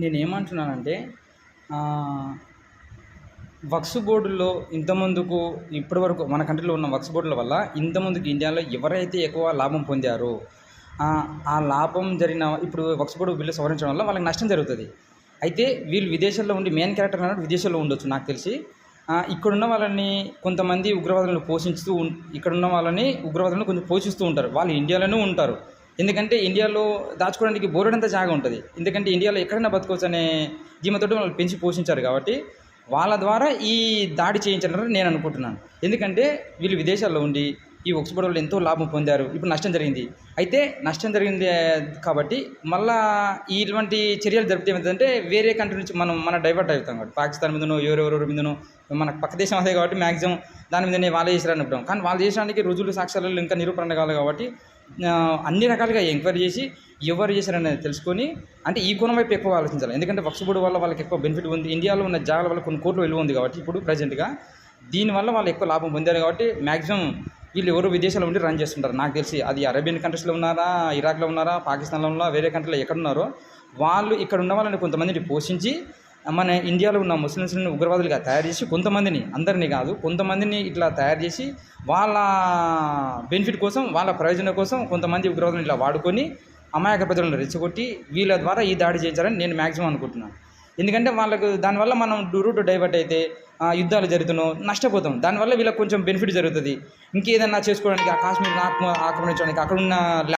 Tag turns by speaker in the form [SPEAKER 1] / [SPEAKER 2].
[SPEAKER 1] నేనేమంటున్నానంటే వక్స్ బోర్డుల్లో ఇంతకుముందుకు ఇప్పటివరకు మన కంట్రీలో ఉన్న వక్స్ బోర్డుల వల్ల ఇంతకుముందుకు ఇండియాలో ఎవరైతే ఎక్కువ లాభం పొందారో ఆ లాభం జరిగిన ఇప్పుడు వక్స్ బోర్డు బిల్లు సవరించడం వల్ల వాళ్ళకి నష్టం జరుగుతుంది. అయితే వీళ్ళు విదేశాల్లో ఉండి మెయిన్ క్యారెక్టర్ అన్నట్టు విదేశాల్లో ఉండొచ్చు నాకు తెలిసి. ఇక్కడున్న వాళ్ళని కొంతమంది ఉగ్రవాదులను పోషిస్తూ ఇక్కడున్న వాళ్ళని ఉగ్రవాదులను కొంచెం పోషిస్తూ ఉంటారు. వాళ్ళు ఇండియాలోనే ఉంటారు. ఎందుకంటే ఇండియాలో దాచుకోవడానికి బోలెడంత జాగా ఉంటుంది. ఎందుకంటే ఇండియాలో ఎక్కడైనా బతకవచ్చు అనే ధీమాతోటి వాళ్ళు పెంచి పోషించారు కాబట్టి వాళ్ళ ద్వారా ఈ దాడి చేయించాలని నేను అనుకుంటున్నాను. ఎందుకంటే వీళ్ళు విదేశాల్లో ఉండి ఈ ఒక్స్‌ఫర్డ్ వాళ్ళు ఎంతో లాభం పొందారు. ఇప్పుడు నష్టం జరిగింది. అయితే నష్టం జరిగింది కాబట్టి మళ్ళా ఇటువంటి చర్యలు జరిపితే ఏమైతుందంటే వేరే కంట్రీ నుంచి మనం డైవర్ట్ అవుతాం కాబట్టి పాకిస్తాన్ మీదనో ఎవరెవరి మీదనో మన పక్క దేశం అదే కాబట్టి మ్యాక్సిమం దాని మీదనే వాళ్ళే చేశారని అనుకుంటాం. కానీ వాళ్ళు చేసడానికి రుజువులు సాక్ష్యాలు ఇంకా నిరూపణ కావాలి కాబట్టి అన్ని రకాలుగా ఎంక్వైరీ చేసి ఎవరు చేశారనేది తెలుసుకొని అంటే ఈ కోణం వైపు ఎక్కువ ఆలోచించాలి. ఎందుకంటే వక్ఫ్ బోర్డు వల్ల వాళ్ళకి ఎక్కువ బెనిఫిట్ ఉంది. ఇండియాలో ఉన్న జాగాల వల్ల కొన్ని కోట్ల విలువ ఉంది కాబట్టి ఇప్పుడు ప్రజెంట్గా దీనివల్ల వాళ్ళు ఎక్కువ లాభం పొందారు కాబట్టి మ్యాక్సిమం వీళ్ళు ఎవరు విదేశాల్లో ఉండి రన్ చేస్తుంటారు. నాకు తెలిసి అది అరేబియన్ కంట్రీస్లో ఉన్నారా, ఇరాక్లో ఉన్నారా, పాకిస్తాన్లో ఉన్నారా, వేరే కంట్రీలో ఎక్కడున్నారో వాళ్ళు ఇక్కడ ఉన్న వాళ్ళని కొంతమందిని పోషించి మన ఇండియాలో ఉన్న ముస్లిమ్స్ని ఉగ్రవాదులుగా తయారు చేసి కొంతమందిని, అందరినీ కాదు కొంతమందిని ఇట్లా తయారు చేసి వాళ్ళ బెనిఫిట్ కోసం వాళ్ళ ప్రయోజనం కోసం కొంతమంది ఉగ్రవాదులను ఇట్లా వాడుకొని అమాయక ప్రజలను రెచ్చగొట్టి వీళ్ళ ద్వారా ఈ దాడి చేయించారని నేను మ్యాక్సిమం అనుకుంటున్నాను. ఎందుకంటే వాళ్ళకు దానివల్ల మనం రూట్ డైవర్ట్ అయితే యుద్ధాలు జరుగుతున్నాం, నష్టపోతాం. దానివల్ల వీళ్ళకి కొంచెం బెనిఫిట్ జరుగుతుంది. ఇంకేదన్నా చేసుకోవడానికి ఆ కాశ్మీర్ ఆక్రమించడానికి అక్కడున్న